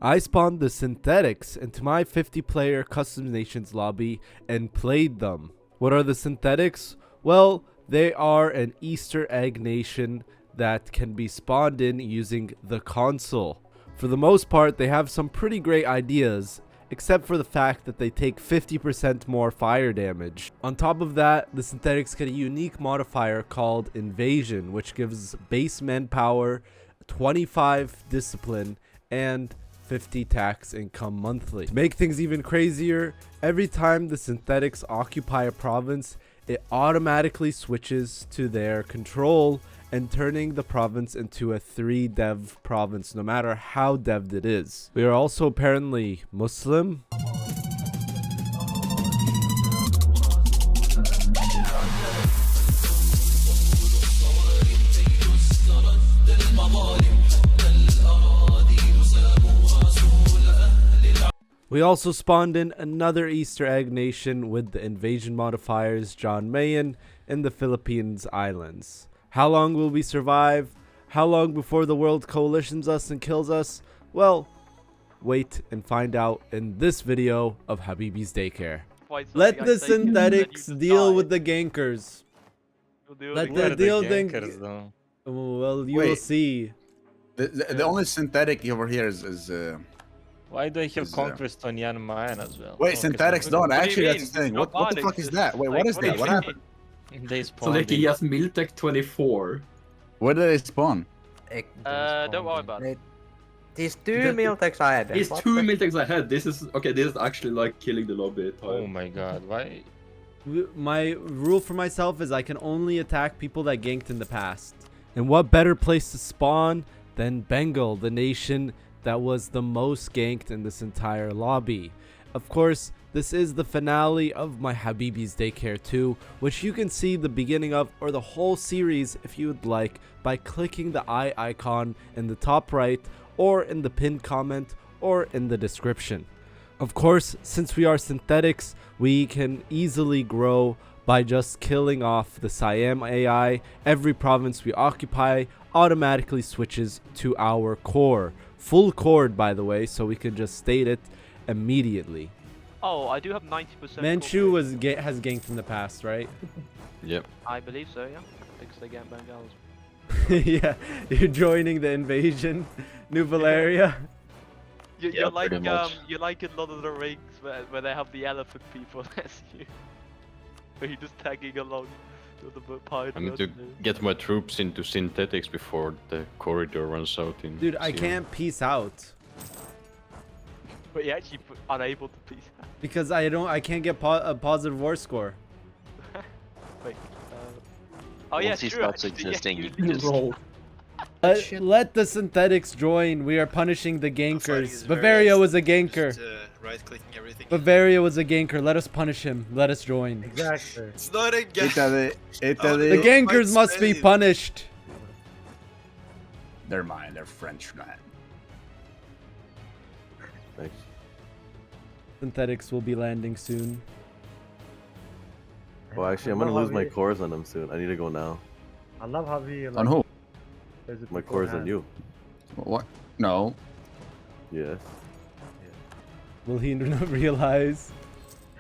I spawned the synthetics into my 50-player custom nations lobby and played them. What are the synthetics? Well, they are an Easter egg nation that can be spawned in using the console. For the most part, they have some pretty great ideas, except for the fact that they take 50% more fire damage. On top of that, the synthetics get a unique modifier called Invasion, which gives base manpower, 25 discipline, and 50 tax income monthly. To make things even crazier, every time the synthetics occupy a province, it automatically switches to their control and turning the province into a 3 dev province, no matter how dev'd it is. We are also apparently Muslim. We also spawned in another Easter egg nation with the invasion modifiers John Mayen in the Philippines Islands. How long will we survive? How long before the world coalitions us and kills us? Well, wait and find out in this video of Habibis Daycare. Let the synthetics deal with the gankers. Let them deal with the gankers, though. Well, you will see. The only synthetic over here is why do I have conquest on Jan Mayen as well? wait, synthetics don't. Actually, that's the thing. What the fuck is that? Wait, what is that? What happened? They So spawned like he has Miltech 24. Where did they spawn? Don't worry about it. These two Miltechs ahead. He's two Miltechs ahead. This is okay. This is actually like killing the lobby. Oh my god, why? My rule for myself is I can only attack people that ganked in the past. And what better place to spawn than Bengal, the nation that was the most ganked in this entire lobby. Of course, this is the finale of my Habibis Daycare 2, which you can see the beginning of or the whole series if you would like by clicking the eye icon in the top right or in the pinned comment or in the description. Of course, since we are synthetics, we can easily grow by just killing off the Siam AI. Every province we occupy automatically switches to our core. Full chord, by the way, so we can just state it immediately. Oh, I do have 90%. Manchu has ganked in the past, right? Yep. I believe so, yeah. Because they get Bengals. Yeah, you're joining the invasion, New Valeria. You're like in Lord of the Rings where they have the elephant people as you. Where you're just tagging along with the pirate. I need to get my troops into synthetics before the corridor runs out in. Dude, I can't peace out. But you're actually unable to peace out. Because I can't get a positive war score. Wait. Oh yeah, Once he true. starts Actually, existing, yeah, you can just Roll. Let the synthetics join. We are punishing the gankers. Bavaria was a ganker. Right-clicking everything. Bavaria was a ganker. Let us punish him. Let us join. Exactly. It's not a game. The gankers must be punished. They're mine. They're French, man. Thanks. Synthetics will be landing soon. Well, actually, I'm gonna lose my cores on them soon. I need to go now. I love how we On who? My cores on you. What? No. Yes. Will he not realize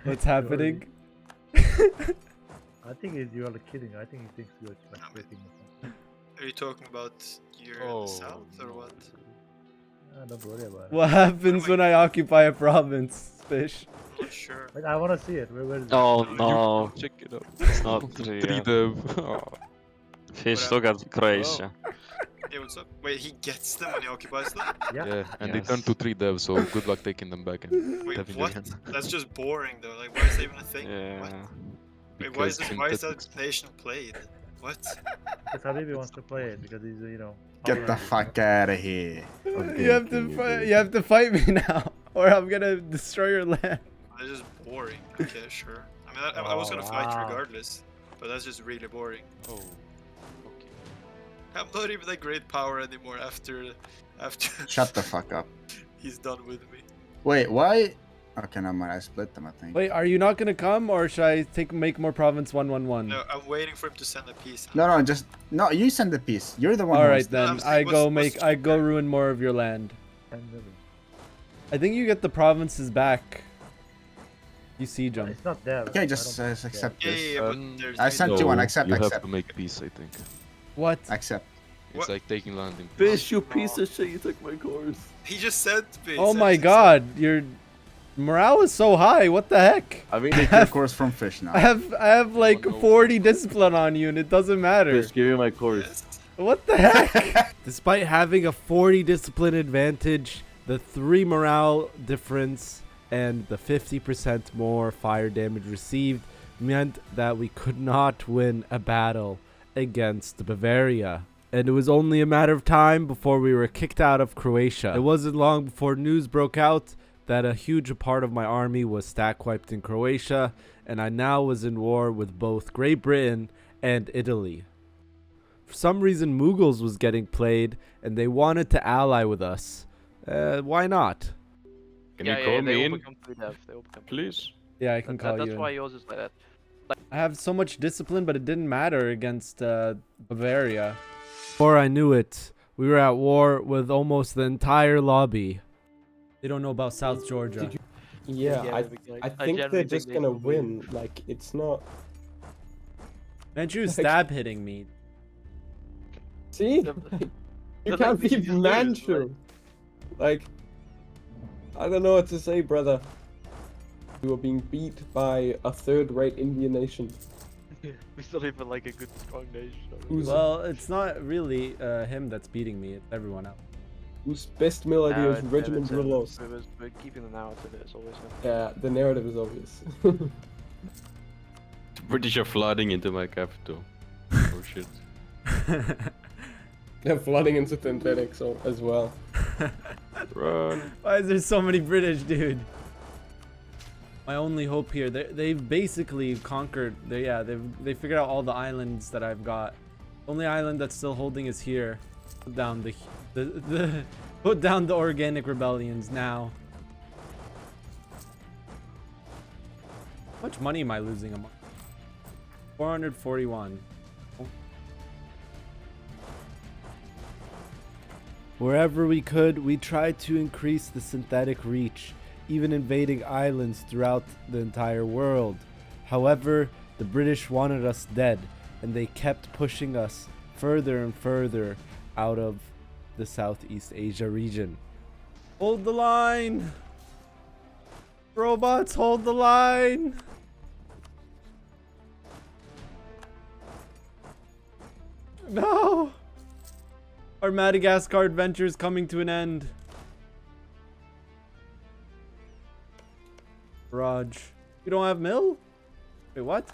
what's happening? I think you are kidding. I think he thinks you're expecting. Are you talking about your south or what? Don't worry about it. What happens when I occupy a province, Fish? Not sure. Wait, I want to see it. Where is it? Oh no, Check it out. it's not 3 Fish look at Croatia. Hey, what's up? Wait, he gets them when he occupies them? Yeah. And they turn to 3 dev, so good luck taking them back and Wait, having what? them. That's just boring though. Like, why is that even a thing? Yeah. What? Wait, why is that nation played? What? Because Habibi wants to play it because he's, you know. Get the fuck out of here. You have to fight me now, or I'm gonna destroy your land. That's just boring. Okay, sure. I mean, I was gonna fight regardless, but that's just really boring. Oh. I'm not even a great power anymore after Shut the fuck up. he's done with me. Wait, why? Okay, no mind. I split them, I think. Wait, are you not gonna come, or should I make more province 111? No, I'm waiting for him to send a piece. No, you send the piece. You're the one. All who right was- then, No, I go ruin more of your land. I think you get the provinces back. You siege them. It's not there. Okay, just accept Yeah, this. yeah, but there's I sent you one. Accept, You have accept, to make peace, I think. What? accept. It's What? like taking land in peace. Fish, you piece of shit! You took my cores. He just said. Oh my god, your morale is so high. What the heck? I mean, take your course from fish now. I have like 40 discipline on you and it doesn't matter. Fish, give me my cores. Yes. What the heck? Despite having a 40 discipline advantage, the 3 morale difference and the 50% more fire damage received meant that we could not win a battle against Bavaria. And it was only a matter of time before we were kicked out of Croatia. It wasn't long before news broke out that a huge part of my army was stack wiped in Croatia, and I now was in war with both Great Britain and Italy. For some reason, Mughals was getting played, and they wanted to ally with us. Why not? Can you call me in, They all become please? Yeah, I can call you That's in. why yours is like that. I have so much discipline, but it didn't matter against Bavaria. Before I knew it, we were at war with almost the entire lobby. They don't know about South Georgia. Yeah, I think generally they're just they gonna will win. win. Like, it's not. Man, you stab hitting me. See? The- You the can't thing be is, you lose, Manchu. Like, I don't know what to say, brother. You are being beat by a third-rate Indian nation. We still even like a good strong nation. Who's, Well, it's not really him that's beating me. It's everyone else. whose best melody is Regiment Willows. We're keeping the narrative, it's always Yeah, the narrative is obvious. The British are flooding into my capital. Oh shit. They're flooding into synthetics as well. Run. Why is there so many British, dude? My only hope here, they've basically conquered. They figured out all the islands that I've got. The only island that's still holding is here. Put down put down the organic rebellions now. How much money am I losing a month? 441. Wherever we could, we tried to increase the synthetic reach, even invading islands throughout the entire world. However, the British wanted us dead, and they kept pushing us further and further out of the Southeast Asia region. Hold the line! Robots, hold the line! No! Our Madagascar adventure is coming to an end. Barrage. We don't have mill? Wait, what?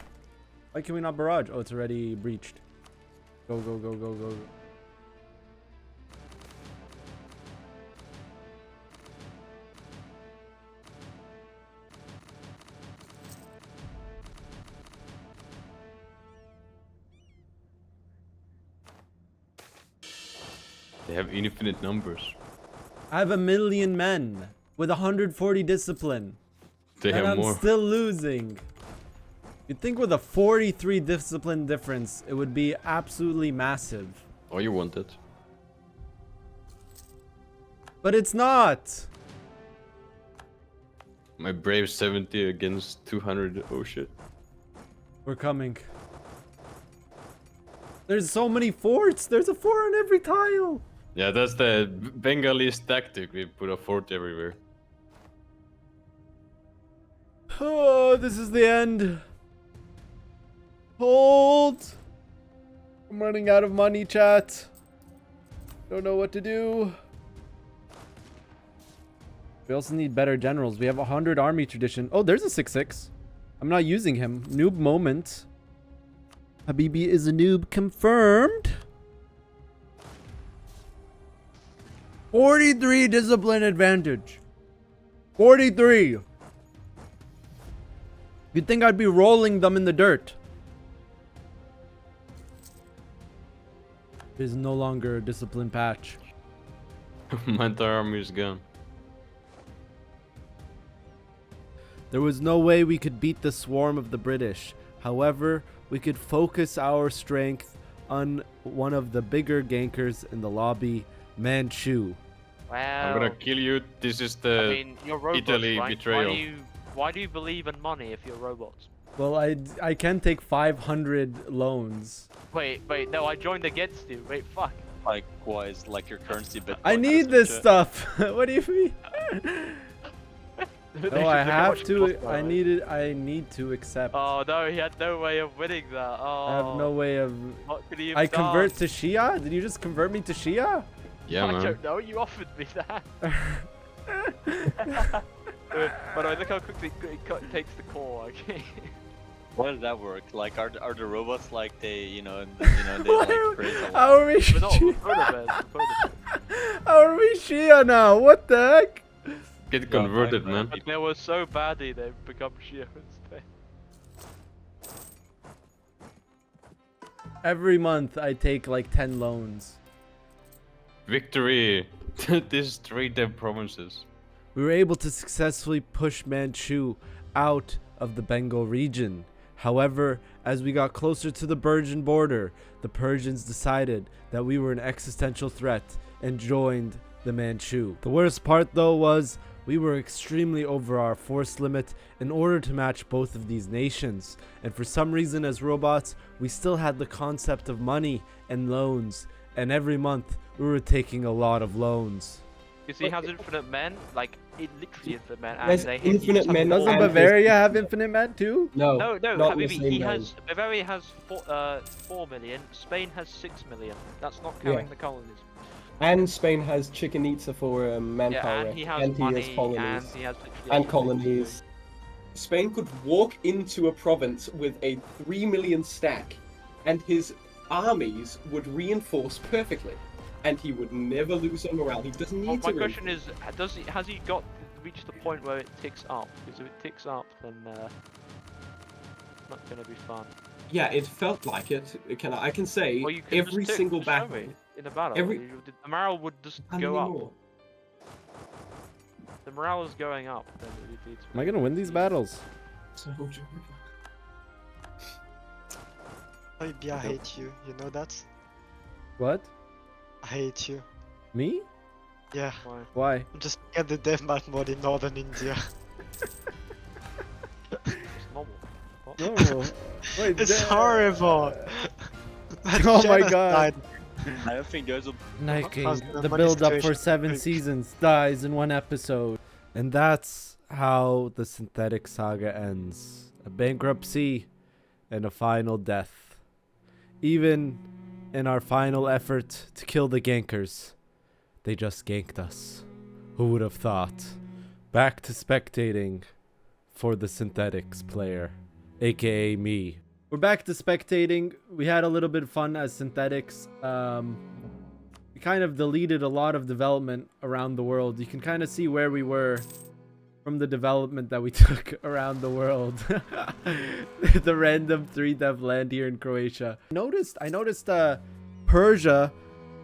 Why can we not barrage? Oh, it's already breached. Go, go, go, go, go, go. They have infinite numbers. I have 1 million men with 140 discipline. They and have I'm more. still losing. You'd think with a 43 discipline difference, it would be absolutely massive. Oh, you want it? But it's not. My brave 70 against 200. Oh shit. We're coming. There's so many forts. There's a fort on every tile. Yeah, that's the Bengalese tactic. We put a fort everywhere. Oh, this is the end. Hold. I'm running out of money, chat. Don't know what to do. We also need better generals. We have 100 army tradition. Oh, there's a 6-6. I'm not using him. Noob moment. Habibi is a noob confirmed. 43 discipline advantage. 43. You'd think I'd be rolling them in the dirt. It is no longer a discipline patch. My entire army is gone. There was no way we could beat the swarm of the British. However, we could focus our strength on one of the bigger gankers in the lobby, Manchu. I'm gonna kill you. This is the I mean, you're robots, Italy right? betrayal. Why do you believe in money if you're robots? Well, I can take 500 loans. Wait, no, I joined against you. Wait, fuck. Likewise, like your currency Bitcoin. I need this stuff. What do you mean? No, I have to. I need to accept. Oh no, he had no way of winning that. Oh. I have no way of. What could he have I done? convert to Shia? Did you just convert me to Shia? Yeah, I man. don't know. You offered me that. By the way, look how quickly it takes the core. Okay. How does that work? Like, are the robots like they like create a How are we We're not Shia? protobears. How are we Shia now? What the heck? Get converted, man. But they were so baddie, they've become Shia instead. Every month I take like 10 loans. Victory! Destroy them provinces. We were able to successfully push Manchu out of the Bengal region. However, as we got closer to the Persian border, the Persians decided that we were an existential threat and joined the Manchu. The worst part though was we were extremely over our force limit in order to match both of these nations. And for some reason as robots, we still had the concept of money and loans. And every month we were taking a lot of loans. You see, he has infinite men, like literally infinite men, and There's they hit infinite each men other. Doesn't and Bavaria have infinite men too? No, No, not the Habibi, same he man. has. Bavaria has 4 million. Spain has 6 million. That's not counting the colonies. And Spain has Chichen Itza for manpower. Yeah, and he has and money, he has colonies. and he has And colonies. Spain could walk into a province with a 3 million stack, and his armies would reinforce perfectly, and he would never lose on morale. He doesn't need My to. question is, has he reached the point where it ticks up? Because if it ticks up, then it's not gonna be fun. Yeah, it felt like it. I can say Or you can every just single show battle. me in a battle. every- The morale would just How go many up. more? The morale is going up. Then it leads Am I gonna win these battles? Soldier. Maybe I hate you, you know that? What? I hate you. Me? Yeah, Why? Why? I'm just at the deathmatch mode in northern India. It's normal. What? No. Wait, It's horrible! That's Oh my god. genocide. I don't think there's a Nike, How's the money build up for situation? 7 seasons dies in 1 episode. And that's how the synthetic saga ends. A bankruptcy and a final death. Even in our final effort to kill the gankers, they just ganked us. Who would have thought? Back to spectating for the synthetics player, aka me. We're back to spectating. We had a little bit of fun as synthetics. We kind of deleted a lot of development around the world. You can kind of see where we were from the development that we took around the world. The random 3-dev land here in Croatia. I noticed Persia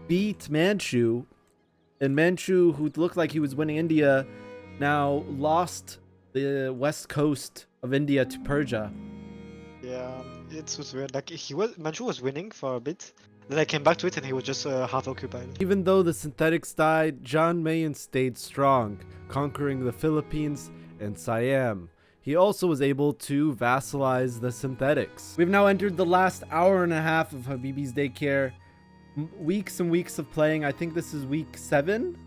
beat Manchu, and Manchu, who looked like he was winning India, now lost the west coast of India to Persia. Yeah, it was weird. Like Manchu was winning for a bit. Then I came back to it and he was just half occupied. Even though the synthetics died, John Mayen stayed strong, conquering the Philippines and Siam. He also was able to vassalize the synthetics. We've now entered the last hour and a half of Habibis Daycare. Weeks and weeks of playing. I think this is week 7?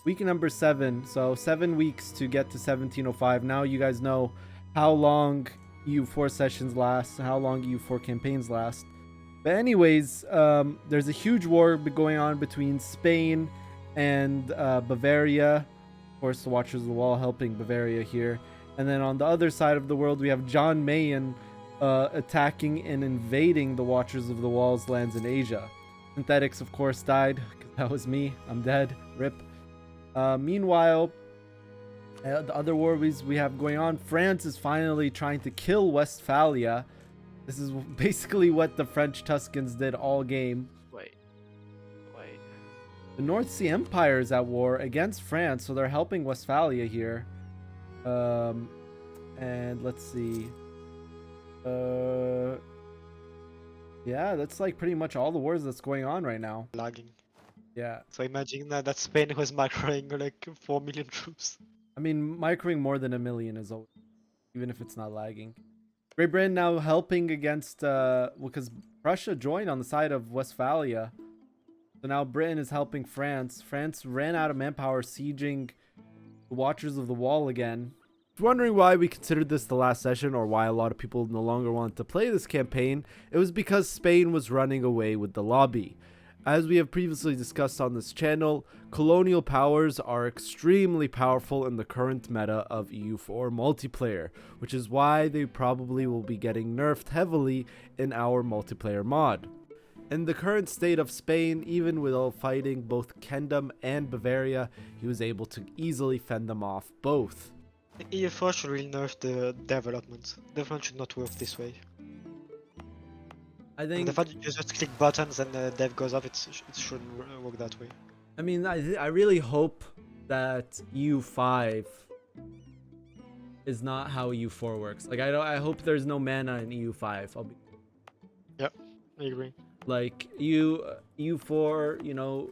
Week number 7. So 7 weeks to get to 1705. Now you guys know how long EU4 sessions last, how long EU4 campaigns last. But anyways, there's a huge war going on between Spain and Bavaria. Of course, the Watchers of the Wall helping Bavaria here. And then on the other side of the world, we have John Mayen attacking and invading the Watchers of the Wall's lands in Asia. Synthetics, of course, died. That was me. I'm dead. RIP. Meanwhile, the other war we have going on, France is finally trying to kill Westphalia. This is basically what the French Tuscans did all game. Wait. The North Sea Empire is at war against France, so they're helping Westphalia here. And let's see. Yeah, that's like pretty much all the wars that's going on right now. Lagging. Yeah. So imagine that Spain was macroing like 4 million troops. I mean, microing more than 1 million is always, even if it's not lagging. Great Britain now helping against, because Prussia joined on the side of Westphalia. So now Britain is helping France. France ran out of manpower sieging the Watchers of the Wall again. If you're wondering why we considered this the last session or why a lot of people no longer wanted to play this campaign, it was because Spain was running away with the lobby. As we have previously discussed on this channel, colonial powers are extremely powerful in the current meta of EU4 multiplayer, which is why they probably will be getting nerfed heavily in our multiplayer mod. In the current state of Spain, even while fighting both Kingdom and Bavaria, he was able to easily fend them off both. EU4 should really nerf the development. Development should not work this way. I think the fact you just click buttons and dev goes up, it shouldn't work that way. I mean, I really hope that EU5 is not how EU4 works. Like, I hope there's no mana in EU5. Yep, I agree. Like, EU4, you know,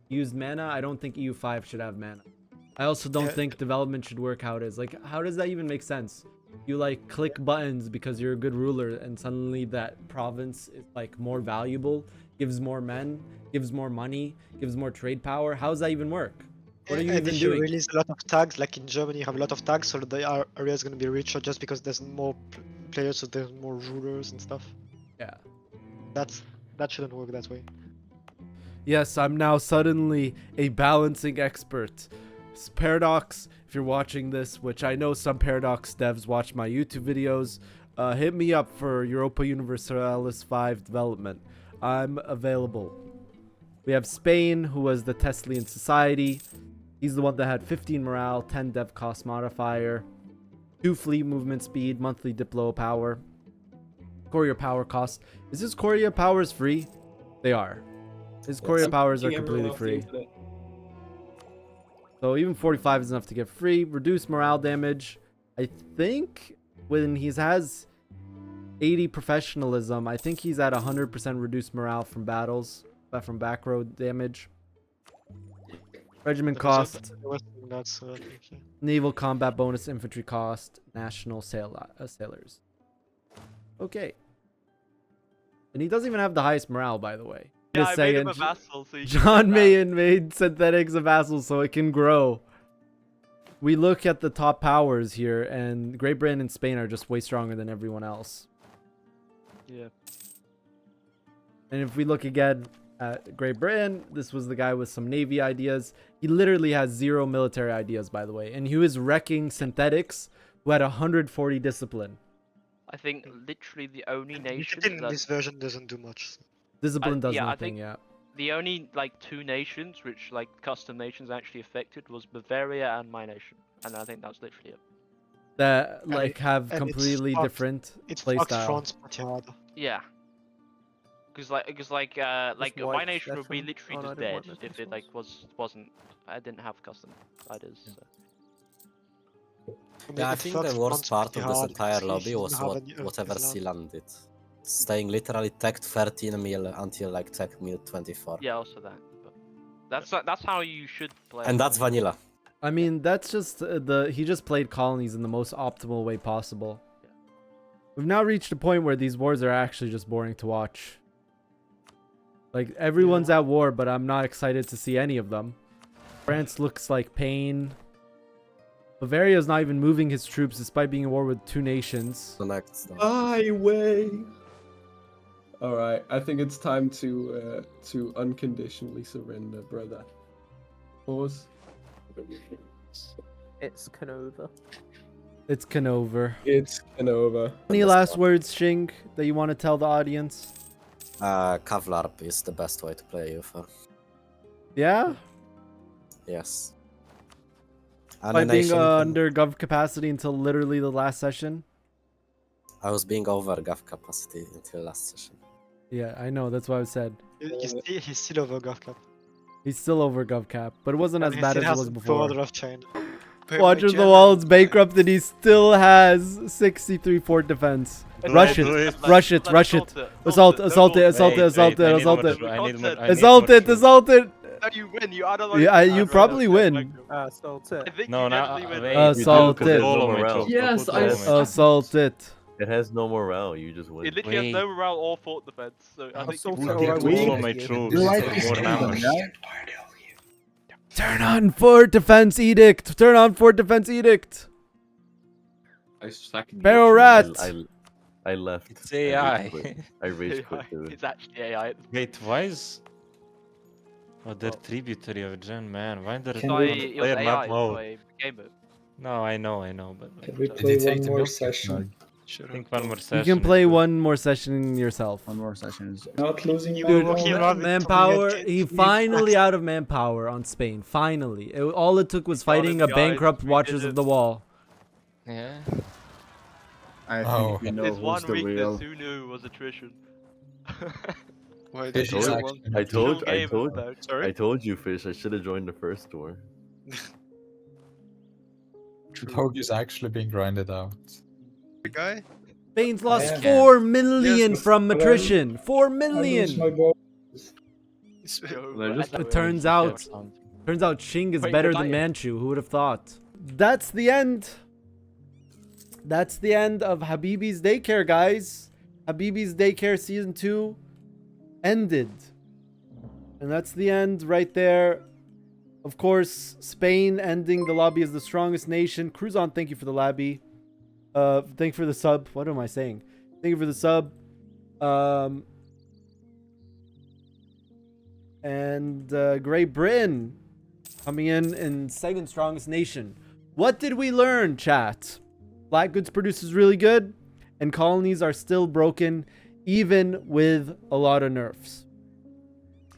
used mana. I don't think EU5 should have mana. I also don't think development should work how it is. Like, how does that even make sense? You like click buttons because you're a good ruler, and suddenly that province is like more valuable, gives more men, gives more money, gives more trade power. How does that even work? What are you even if doing? You release a lot of tags, like in Germany, you have a lot of tags, so the area is going to be richer just because there's more players, so there's more rulers and stuff. Yeah, that shouldn't work that way. Yes, I'm now suddenly a balancing expert. Paradox, if you're watching this, which I know some Paradox devs watch my YouTube videos, hit me up for Europa Universalis 5 development. I'm available. We have Spain, who was the Teslian Society. He's the one that had 15 morale, 10 dev cost modifier, 2 fleet movement speed, monthly diplo power, courier power cost. Is his courier powers free? They are. His courier powers are completely free. So even 45 is enough to get free. Reduce morale damage. I think when he has 80 professionalism, I think he's at 100% reduced morale from battles, from back road damage. Regiment cost. Naval combat bonus, infantry cost, national sailors. Okay. And he doesn't even have the highest morale, by the way. Yeah, I made him a vassal, so John Mayen made synthetics a vassal so it can grow. We look at the top powers here, and Great Britain and Spain are just way stronger than everyone else. Yeah. And if we look again at Great Britain, this was the guy with some navy ideas. He literally has 0 military ideas, by the way. And he was wrecking synthetics, who had 140 discipline. I think literally the only nation that this version doesn't do much. Discipline does nothing, I think the only like 2 nations which like custom nations actually affected was Bavaria and my nation, and I think that's literally it. That like have completely different play style. Yeah. Because my nation would be literally just dead if it like wasn't. I didn't have custom ideas. So. Yeah, I think the worst part of this entire lobby was whatever Sealand did. Staying literally tagged 13 mil until like tag mil 24. Yeah, also that. But that's how you should play. And that's vanilla. I mean, that's just he just played colonies in the most optimal way possible. Yeah. We've now reached a point where these wars are actually just boring to watch. Like, everyone's at war, but I'm not excited to see any of them. France looks like pain. Bavaria's not even moving his troops despite being at war with 2 nations. The next. Highway. All right, I think it's time to unconditionally surrender, brother. Pause. It's Canova. It's Canova. It's Canova. Any last words, Shing, that you want to tell the audience? Kavlarp is the best way to play EU4. Yeah? Yes. By being under gov capacity until literally the last session? I was being over gov capacity until last session. Yeah, I know. That's what I said. He's still over gov cap. He's still over gov cap, but it wasn't as bad as it was before. Of China. Watchers of the Wall is bankrupt and he still has 63 fort defense. Rush it, rush it, rush it. Assault, assault it, assault it, assault it, assault it. Assault it, assault it. No, you win. You are the Yeah, you probably win. Assault it. I think No, you no, definitely win. Assault it. Yes, I Assault it. It has no morale. You just win. It literally has no morale or fort defense. So I think you all of my troops. Turn on fort defense edict. Turn on fort defense edict. Barrel rat. I left. It's AI. I rage quit. It's actually AI. Wait, why is... Oh, they're tributary of Gen, man. Why they're So it was player not AI, mode? so I became it. No, I know, but... Can we play one more session? I think one more session. You can play one more session yourself. One more session is Not losing you. Dude, manpower. He finally out of manpower on Spain. Finally. All it took was fighting a bankrupt Watchers of the Wall. Yeah. I think we know There's who's one the real. weakness. Who knew was attrition? Why Fish did is you actually- want? I told you, Fish. I should have joined the first tour. Rogue is actually being grinded out. The guy? Spain's lost Yeah. 4 million Yes, from but attrition. 4 million. It turns out Qing is Wait, better you're than dying. Manchu. Who would have thought? That's the end. That's the end of Habibis Daycare, guys. Habibis Daycare Season 2 ended. And that's the end right there. Of course, Spain ending the lobby as the strongest nation. Cruzon, thank you for the lobby. Thank you for the sub. What am I saying? Thank you for the sub. And Great Britain coming in second strongest nation. What did we learn, chat? Black goods produces really good, and colonies are still broken, even with a lot of nerfs.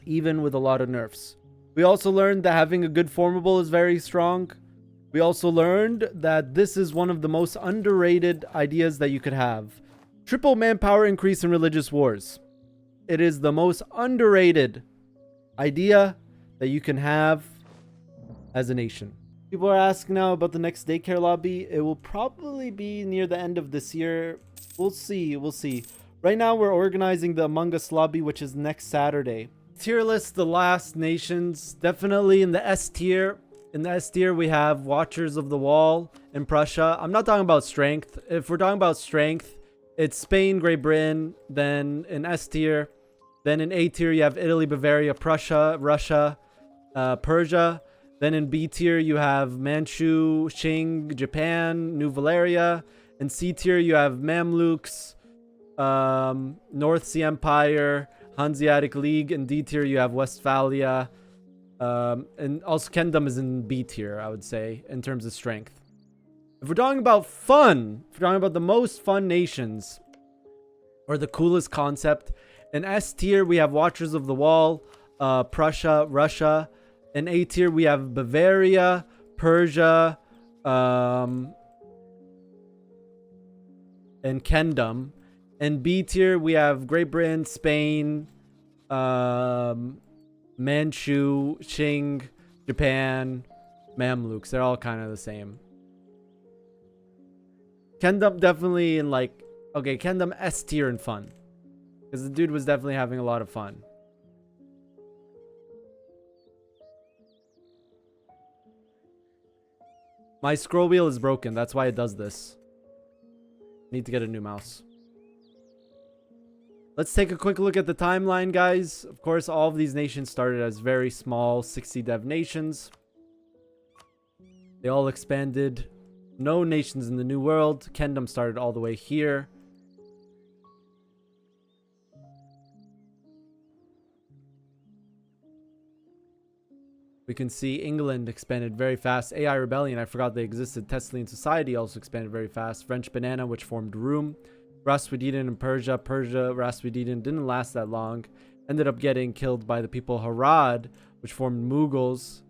Even with a lot of nerfs. We also learned that having a good formable is very strong. We also learned that this is one of the most underrated ideas that you could have. Triple manpower increase in religious wars. It is the most underrated idea that you can have as a nation. People are asking now about the next daycare lobby. It will probably be near the end of this year. We'll see. We'll see. Right now, we're organizing the Among Us lobby, which is next Saturday. Tier list, the last nations. Definitely in the S tier. In the S tier, we have Watchers of the Wall and Prussia. I'm not talking about strength. If we're talking about strength, it's Spain, Great Britain. Then in S tier. Then in A tier, you have Italy, Bavaria, Prussia, Russia, Persia. Then in B tier, you have Manchu, Qing, Japan, New Valeria. In C tier, you have Mamluks, North Sea Empire, Hanseatic League. In D tier, you have Westphalia. And also Kingdom is in B tier, I would say, in terms of strength. If we're talking about fun, if we're talking about the most fun nations, or the coolest concept, in S tier, we have Watchers of the Wall, Prussia, Russia. In A tier, we have Bavaria, Persia, and Kingdom. In B tier, we have Great Britain, Spain, Manchu, Qing, Japan, Mamluks. They're all kind of the same. Kingdom definitely in like... Okay, Kingdom S tier in fun. Because the dude was definitely having a lot of fun. My scroll wheel is broken. That's why it does this. Need to get a new mouse. Let's take a quick look at the timeline, guys. Of course, all of these nations started as very small 60 dev nations. They all expanded. No nations in the New World. Kingdom started all the way here. We can see England expanded very fast. AI Rebellion, I forgot they existed. Thessalian Society also expanded very fast. French Banana, which formed Rum. Rasputin in Persia. Persia, Rasputin didn't last that long. Ended up getting killed by the people Harad, which formed Mughals.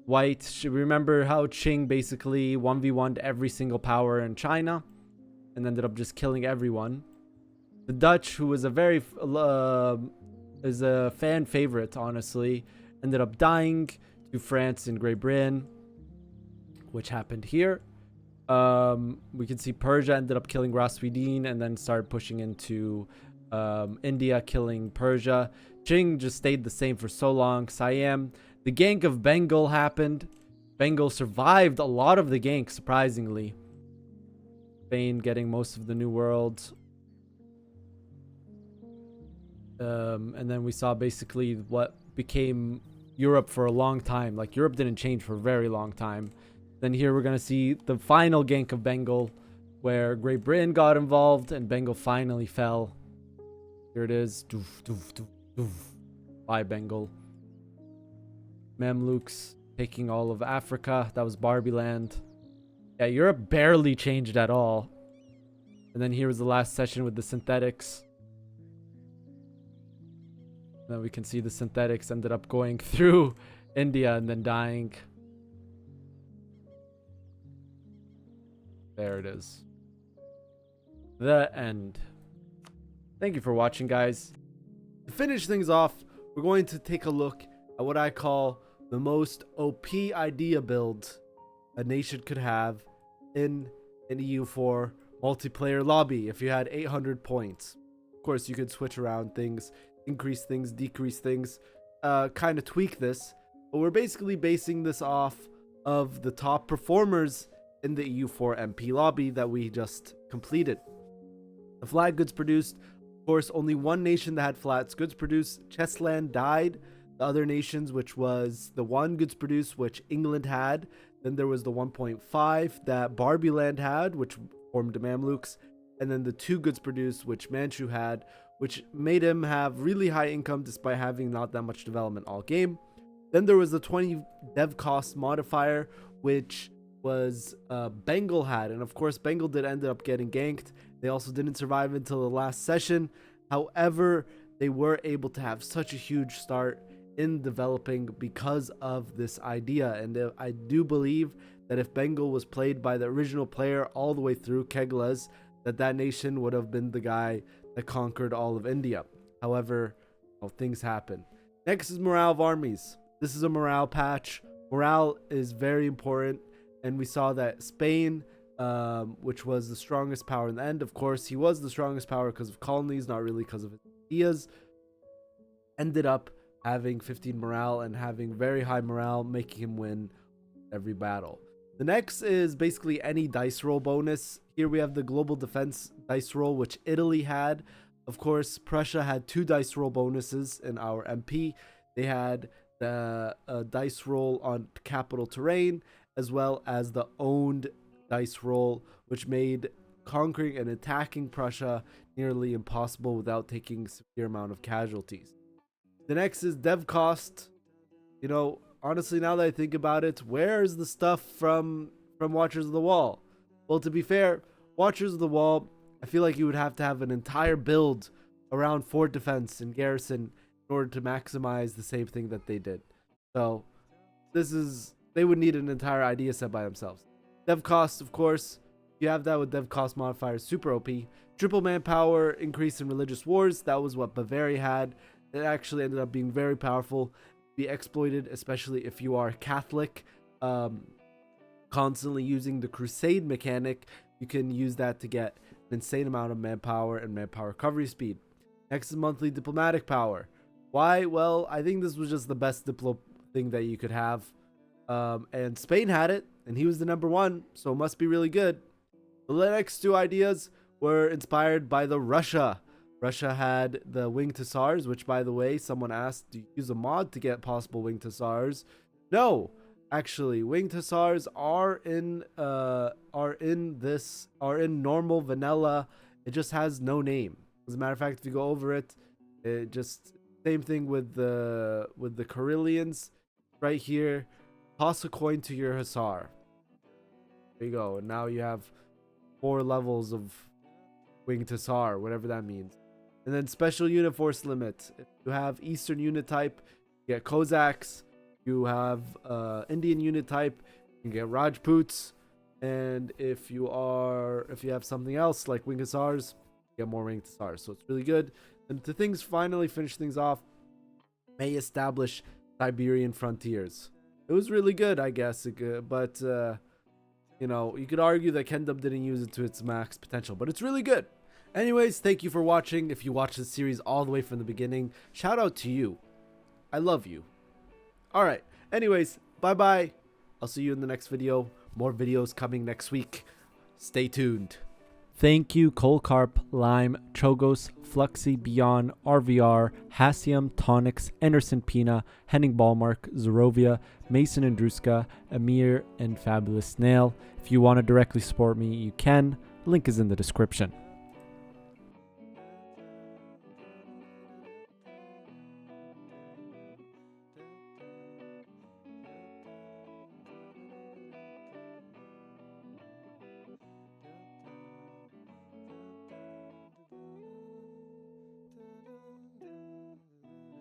White, remember how Qing basically 1v1'd every single power in China and ended up just killing everyone. The Dutch, who was a very is a fan favorite, honestly, ended up dying to France and Great Britain, which happened here. We can see Persia ended up killing Rasputin and then started pushing into India, killing Persia. Qing just stayed the same for so long. Siam. The gank of Bengal happened. Bengal survived a lot of the gank, surprisingly. Spain getting most of the New World. And then we saw basically what became Europe for a long time. Like, Europe didn't change for a very long time. Then here we're going to see the final gank of Bengal, where Great Britain got involved and Bengal finally fell. Here it is. Doof, doof, doof, doof. Bye, Bengal. Mamluks taking all of Africa. That was Barbie Land. Yeah, Europe barely changed at all. And then here was the last session with the synthetics. Then we can see the synthetics ended up going through India and then dying. There it is. The end. Thank you for watching, guys. To finish things off, we're going to take a look at what I call the most OP idea build a nation could have in an EU4 multiplayer lobby if you had 800 points. Of course, you could switch around things, increase things, decrease things, kind of tweak this. But we're basically basing this off of the top performers in the EU4 MP lobby that we just completed. The flat goods produced, of course, only one nation that had flat goods produced. Chessland died. The other nations, which was the 1 goods produced, which England had. Then there was the 1.5 that Barbie Land had, which formed the Mamluks. And then the 2 goods produced, which Manchu had, which made him have really high income despite having not that much development all game. Then there was the 20 dev cost modifier, which was Bengal had. And of course, Bengal did end up getting ganked. They also didn't survive until the last session. However, they were able to have such a huge start in developing because of this idea. And I do believe that if Bengal was played by the original player all the way through Kegles, that nation would have been the guy that conquered all of India. However, things happen. Next is morale of armies. This is a morale patch. Morale is very important, and we saw that Spain, which was the strongest power in the end, of course he was the strongest power because of colonies, not really because of his ideas, ended up having 15 morale and having very high morale, making him win every battle. The next is basically any dice roll bonus. Here we have the global defense dice roll, which Italy had. Of course, Prussia had 2 dice roll bonuses in our MP. They had the dice roll on capital terrain, as well as the owned dice roll, which made conquering and attacking Prussia nearly impossible without taking a severe amount of casualties. The next is dev cost. You know, honestly, now that I think about it, where's the stuff from Watchers of the Wall? Well, to be fair, Watchers of the Wall, I feel like you would have to have an entire build around fort defense and garrison in order to maximize the same thing that they did. So they would need an entire idea set by themselves. Dev cost, of course, you have that with dev cost modifiers, super OP. Triple manpower increase in religious wars, that was what Bavaria had. It actually ended up being very powerful, be exploited, especially if you are Catholic. Constantly using the crusade mechanic, you can use that to get an insane amount of manpower and manpower recovery speed. Next is monthly diplomatic power. Why? Well, I think this was just the best diplo thing that you could have. And Spain had it, and he was the number 1, so it must be really good. The next 2 ideas were inspired by the Russia. Russia had the winged hussars, which, by the way, someone asked, do you use a mod to get possible winged hussars? No, actually, winged hussars are in normal vanilla. It just has no name. As a matter of fact, if you go over it, it just same thing with the Karelians. Right here, toss a coin to your hussar. There you go, and now you have 4 levels of winged hussar, whatever that means. And then special unit force limit. If you have Eastern unit type, you get Cossacks. You have Indian unit type, you can get Rajputs. And if you have something else like winged hussars, you get more winged hussars. So it's really good. And to finally finish things off, may establish Siberian frontiers. It was really good, I guess, but You know, you could argue that Kendub didn't use it to its max potential, but it's really good. Anyways, thank you for watching. If you watched this series all the way from the beginning, shout out to you. I love you. Alright, anyways, bye-bye. I'll see you in the next video. More videos coming next week. Stay tuned. Thank you, Colcarp, Lime, Chogos, Fluxy, Beyond, RVR, Hassium, Tonix, Anderson Pina, Henning Ballmark, Zerovia, Mason and Druska, Amir, and Fabulous Snail. If you want to directly support me, you can. Link is in the description.